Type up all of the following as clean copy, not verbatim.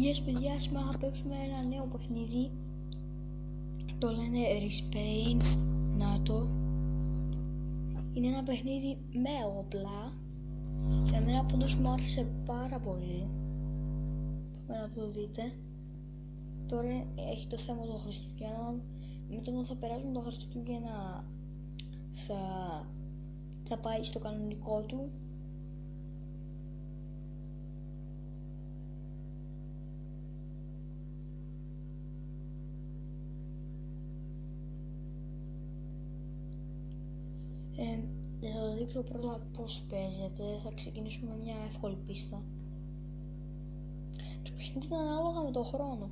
Yes παιδιά, σήμερα θα παίξουμε ένα νέο παιχνίδι. Το λένε Respawn NATO. Είναι ένα παιχνίδι με όπλα. Για μένα πάντως μου άρεσε πάρα πολύ. Πάμε να το δείτε. Τώρα έχει το θέμα των Χριστουγέννων. Μετά όταν θα περάσουν τα Χριστούγεννα θα πάει στο κανονικό του. Θα σας δείξω πρώτα πώς παίζεται. Θα ξεκινήσουμε με μια εύκολη πίστα. Το παιχνίδι είναι ανάλογα με τον χρόνο.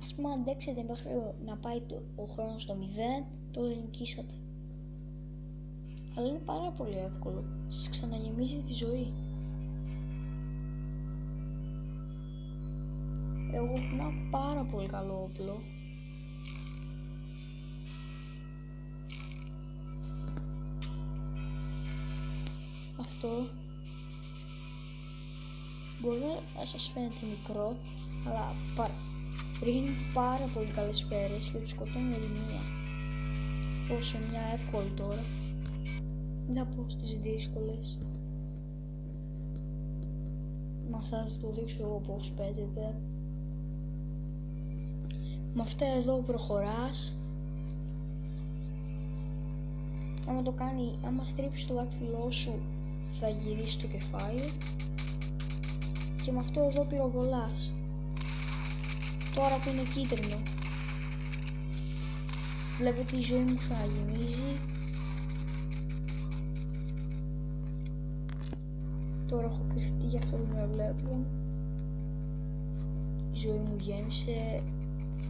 Ας πούμε αντέξετε μέχρι να πάει ο χρόνος στο 0, τότε νικήσατε. Αλλά είναι πάρα πολύ εύκολο. Σας ξαναγεμίζει τη ζωή. Εγώ έχω ένα πάρα πολύ καλό όπλο. Αυτό μπορεί να σας φαίνεται μικρό, αλλά ρίχνει πάρα πολύ καλές σφαίρες και τους σκοτώνει με τη μία. Όσο μια εύκολη τώρα. Δεν θα πω στις δύσκολες. Να σας το δείξω εγώ πώς παίζεται. Με αυτά εδώ προχωράς. Άμα στρίψεις το δάχτυλό σου θα γυρίσει το κεφάλι. Και με αυτό εδώ πυροβολάς. Τώρα που είναι κίτρινο, βλέπετε η ζωή μου ξαναγεμίζει. Τώρα έχω κρυφτεί, γι' αυτό δεν με βλέπουν. Η ζωή μου γέμισε,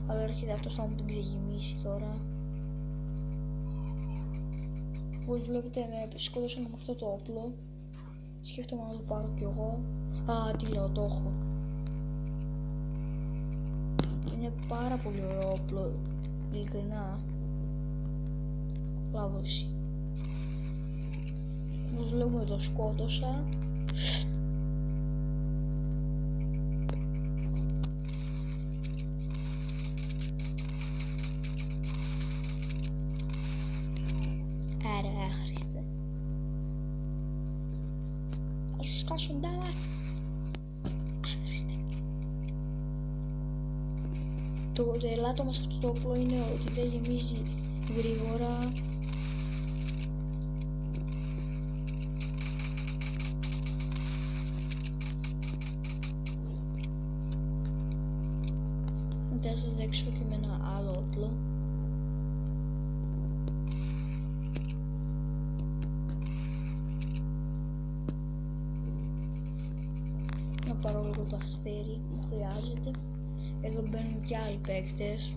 αλλά έρχεται αυτός να μου την ξεγεμίσει τώρα. Όπως βλέπετε με σκότωσαν με αυτό το όπλο. Σκέφτομαι να το πάρω κι εγώ. Τι λέω, το έχω. Είναι πάρα πολύ ωραίο όπλο, ειλικρινά. Λάβωση. Όπως βλέπουμε το σκότωσα. Άρα άχρηστε. Θα σου σκάσω damage. Άχρηστε. Το ελάττωμα σε αυτό το όπλο είναι ότι δεν γεμίζει γρήγορα. Μετά σας δείξω και με ένα άλλο όπλο. Να πάρω λίγο το αστέρι που χρειάζεται. Εδώ μπαίνουν και άλλοι παίκτες.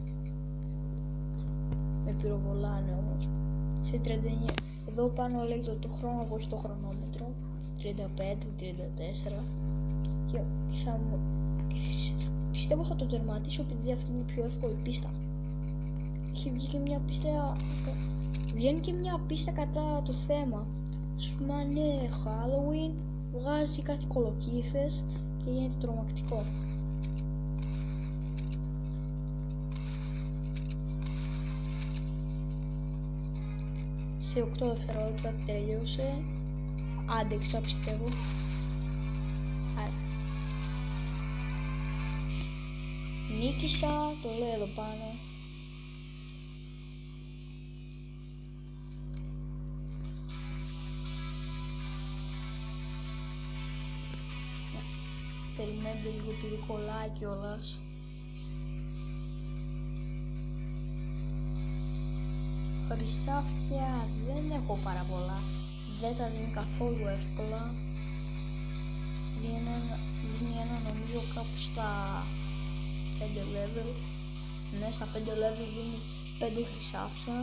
Με πυροβολάνε όμως. Σε 39. Εδώ πάνω λέει το χρόνο που έχει το χρονόμετρο. 35, 34. Και πιστεύω θα το τερματίσω επειδή αυτή είναι η πιο εύκολη πίστα. Έχει βγει και μια πίστα. Βγαίνει και μια πίστα κατά το θέμα. Ας πούμε αν είναι Halloween, βγάζει κάτι κολοκύθες και γίνεται τρομακτικό. Σε 8 δευτερόλεπτα τέλειωσε. Άντεξα πιστεύω. Νίκησα, το λέω εδώ πάνω. Περιμένετε λίγο επειδή κολλάει κιόλας. Χρυσάφια δεν έχω πάρα πολλά. Δεν τα δίνει καθόλου εύκολα. Δίνει ένα νομίζω κάπου στα 5 level. Ναι, στα 5 level δίνει 5 χρυσάφια.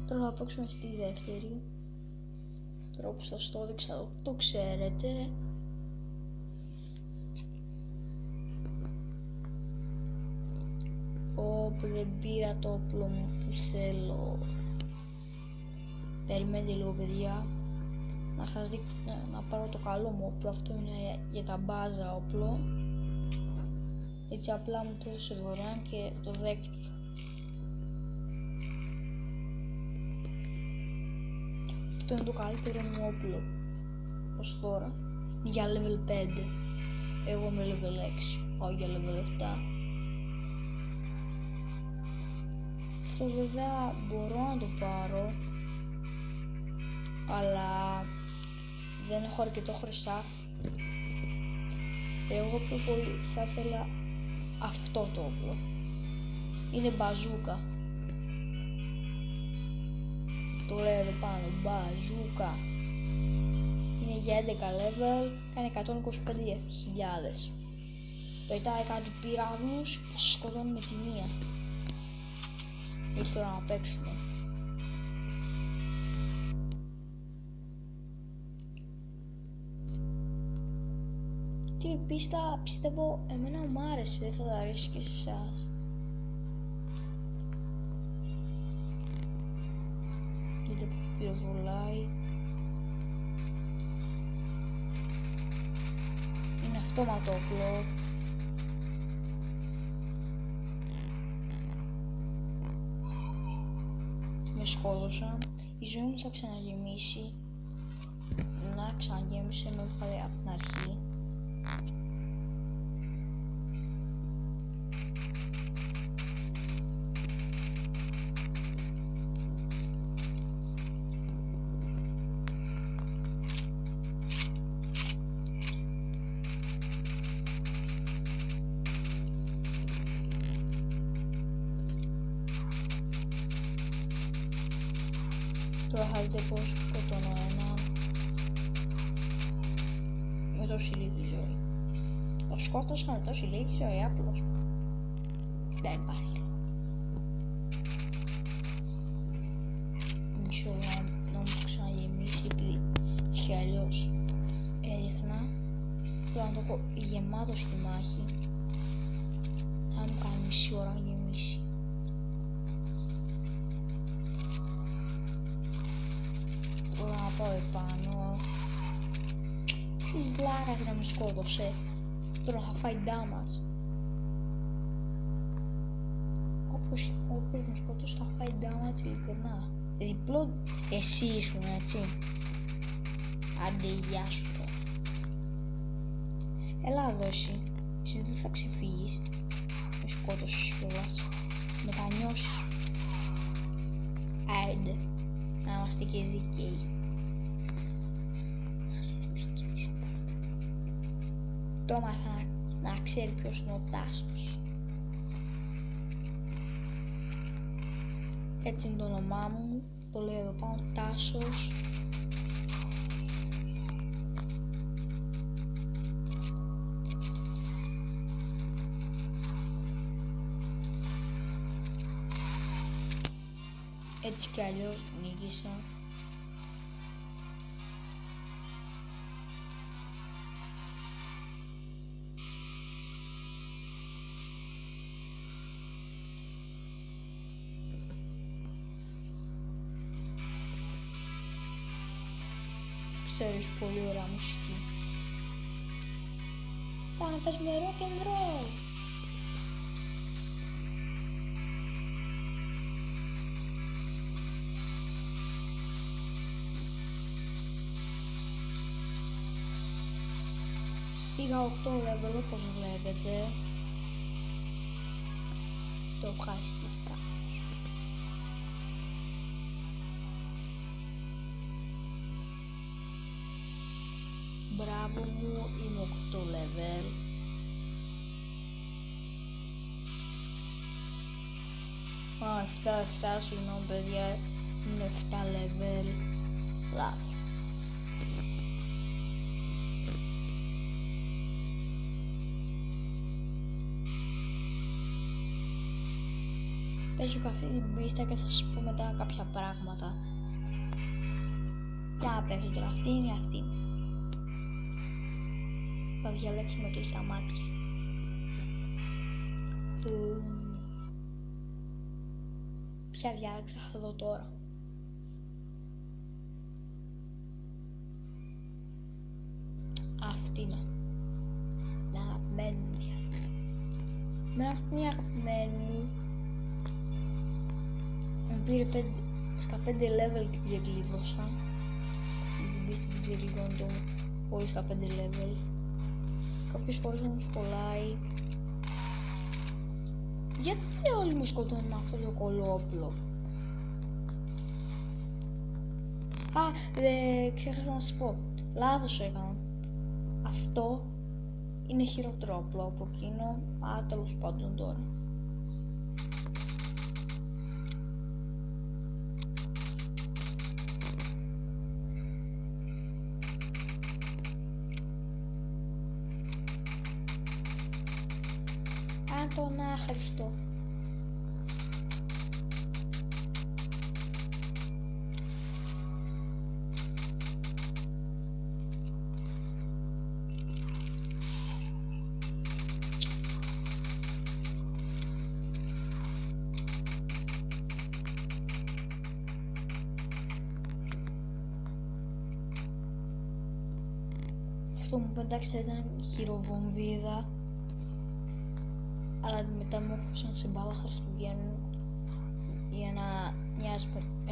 Τώρα θα παίξουμε στη δεύτερη. Τώρα όπως σας το έδειξα, το ξέρετε. Όπου δεν πήρα το όπλο μου που θέλω. Περιμένετε λίγο, παιδιά. Να σας δείξω, να πάρω το καλό μου όπλο. Αυτό είναι για τα μπάζα όπλο. Έτσι απλά μου το έδωσε δωρεάν και το δέχτηκα. Αυτό είναι το καλύτερο μου όπλο ως τώρα. Για level 5. Εγώ είμαι level 6. Πάω για level 7. Αυτό βέβαια μπορώ να το πάρω, αλλά δεν έχω αρκετό χρυσάφ. Εγώ πιο πολύ θα ήθελα αυτό το όπλο. Είναι μπαζούκα. Το λέω εδώ πάνω, μπαζούκα. Είναι για 11 level, κάνει 125.000. Πετάει κάτι πυράβλους που σε σκοτώνουν με τη μία. Ήρθε να παίξουμε. Τι πίστα, πιστεύω εμένα μου άρεσε, δεν θα τα αρέσει και σε εσάς. Δείτε που πυροβολάει. Είναι αυτόματο όπλο. Με σκότωσαν. Η ζωή μου θα ξαναγεμίσει. Να ξαναγέμισε, με έβγαλε από την αρχή. Τώρα θα δείτε πως σκοτώνω έναν με τόση λίγη ζωή. Το σκότωσα με τόση λίγη ζωή, απλώς. Δεν υπάρχει. Μισό να μου ξαναγεμίσει, επειδή έτσι κι αλλιώς έδειχνα. Τώρα να το έχω γεμάτο στη μάχη. Θα μου κάνει μισή ώρα να γεμίσει. Τώρα να πάω επάνω. Ποιος βλάκας να με σκότωσε. Τώρα θα φάει damage. Όποιος με σκότωσε θα φάει damage ειλικρινά. Διπλό εσύ ήσουν, έτσι. Άντε, γεια σου τώρα. Έλα εδώ εσύ. Εσύ δεν θα ξεφύγεις. Με σκότωσες κιόλας. Μετανιώσεις. Άιντε. Να είμαστε και δικαίοι. Να είσαι δικαίος. Το έμαθα να ξέρει ποιος είναι ο Τάσος. Έτσι είναι το όνομά μου. Το λέω εδώ πάνω, Τάσος. Έτσι κι αλλιώς νίκησα. Ξέρεις, πολύ ωραία μουσική. Σαν να παίζουμε rock and roll. Πήγα 8 level, όπως βλέπετε. Το ευχαριστήθηκα. Μπράβο μου, είμαι 8 level. Α, 7, συγγνώμη παιδιά, είναι 7 level. Λάθος. Παίζω αυτή την πίστα και θα σας πω μετά κάποια πράγματα. Για να παίζω τώρα, αυτή είναι αυτή. Θα διαλέξουμε και στα μάτια. Ποια διάλεξα θα δω τώρα. αυτή είναι. Την αγαπημένη μου διάλεξα. Με αυτή είναι η αγαπημένη μου. Μου πήρε στα 5 level και ξεκλείδωσα. Την ξεκλείδωνε το όλοι στα 5 level. Κάποιες φορές μου σχολάει. Γιατί όλοι με σκοτώνουν με αυτό το κολόπλο? Ξέχασα να σας πω. Λάθος έκανα. Αυτό είναι χειρότερο απλό από εκείνο. Τέλος πάντων τώρα. Τον άχρηστο. Αυτό μου πεντάξει ήταν χειροβομβίδα, αλλά τη μεταμόρφωσαν σε μπάλα Χριστουγέννου για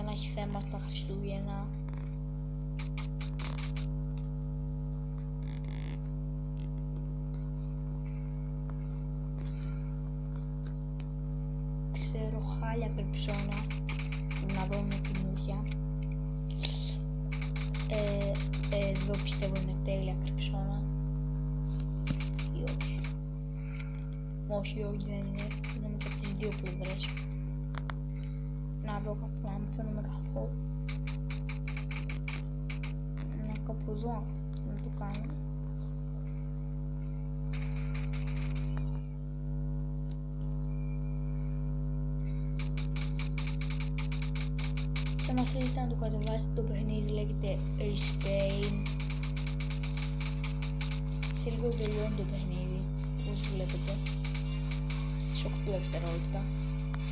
να έχει θέμα στα Χριστούγεννα. Ξέρω χάλια κρυψώνα να βρω με καινούργια. Εδώ πιστεύω είναι τέλεια κρυψώνα ή όχι? Όχι, δεν είναι. Είναι με τις δύο πλευρές. Να βρω κάπου να μην φαίνομαι καθόλου. Ναι, κάπου εδώ να το κάνω. Και αν θέλετε να το κατεβάσετε το παιχνίδι λέγεται Respawn. Σε λίγο τελειώνει το παιχνίδι, όπως βλέπετε. Σε 8 δευτερόλεπτα.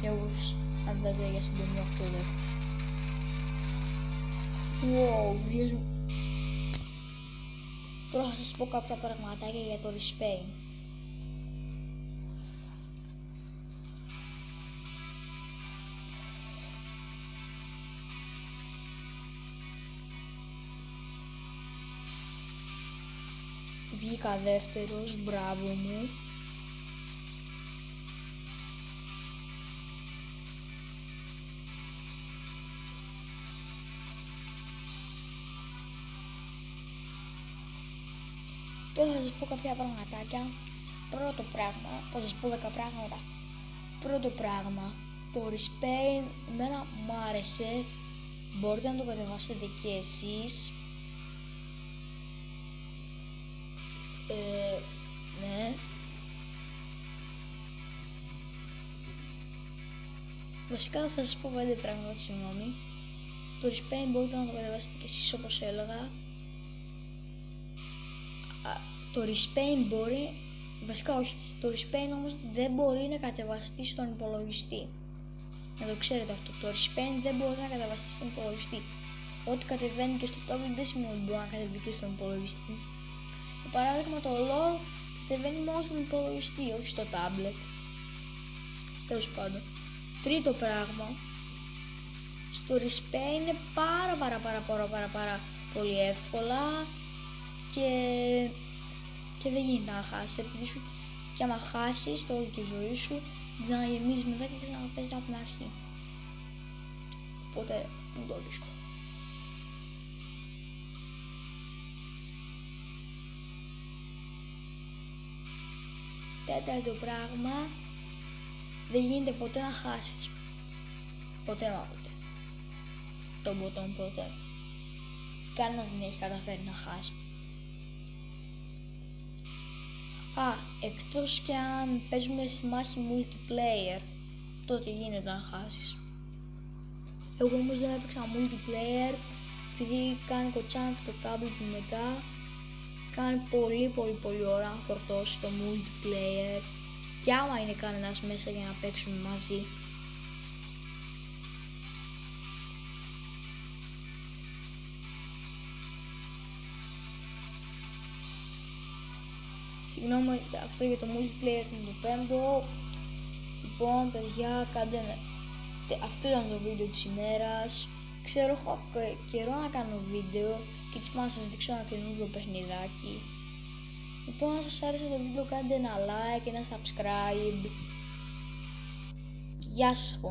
Για όσους αντάτε για συντομία 8 δευτερόλεπτα. Wow, Διός μου. Τώρα θα σας πω κάποια πραγματάκια για το Respawn. Βγήκα δεύτερος, μπράβο μου. Τώρα θα σας πω κάποια πραγματάκια. Πρώτο πράγμα, θα σας πω 10 πράγματα. Πρώτο πράγμα, το Respawn εμένα μου άρεσε. Μπορείτε να το κατεβάσετε και εσείς. Ναι. Βασικά θα σας πω 5 πράγματα, συγγνώμη. Το Respawn μπορείτε να το κατεβάσετε και εσείς όπως έλεγα. Το Respawn μπορεί, βασικά όχι, το Respawn όμως δεν μπορεί να κατεβαστεί στον υπολογιστή. Να το ξέρετε αυτό, το Respawn δεν μπορεί να κατεβαστεί στον υπολογιστή. Ό,τι κατεβαίνει και στο tablet δεν σημαίνει ότι μπορεί να κατεβεί και στον υπολογιστή. Για παράδειγμα το LOL κατεβαίνει μόνο στον υπολογιστή, όχι στο tablet. Τέλος πάντων. Τρίτο πράγμα, στο Respawn είναι πάρα πολύ εύκολα και δεν γίνεται να χάσεις, επειδή σου και άμα χάσεις το όλη τη ζωή σου στην ξαναγεμίζεις μετά και ξαναπέζεις από την αρχή. Οπότε είναι το δύσκολο. Τέταρτο πράγμα, δεν γίνεται ποτέ να χάσεις. Ποτέ μα ποτέ. Τον ποτόν ποτέ. Κανένας δεν έχει καταφέρει να χάσει. Εκτός και αν παίζουμε στη μάχη multiplayer, τότε γίνεται να χάσεις. Εγώ όμως δεν έπαιξα multiplayer, επειδή κάνει κοτσάνι στο tablet μου μετά. Κάνει πολύ ώρα να φορτώσει το multiplayer και άμα είναι κανένας μέσα για να παίξουμε μαζί. Συγγνώμη, αυτό για το multiplayer ήταν το 5ο. Λοιπόν, παιδιά, αυτό ήταν το βίντεο της ημέρας. Ξέρω, έχω καιρό να κάνω βίντεο και έτσι πάω να σας δείξω ένα καινούργιο παιχνιδάκι. Λοιπόν, αν σας άρεσε το βίντεο κάντε ένα like, ένα subscribe. Γεια σας από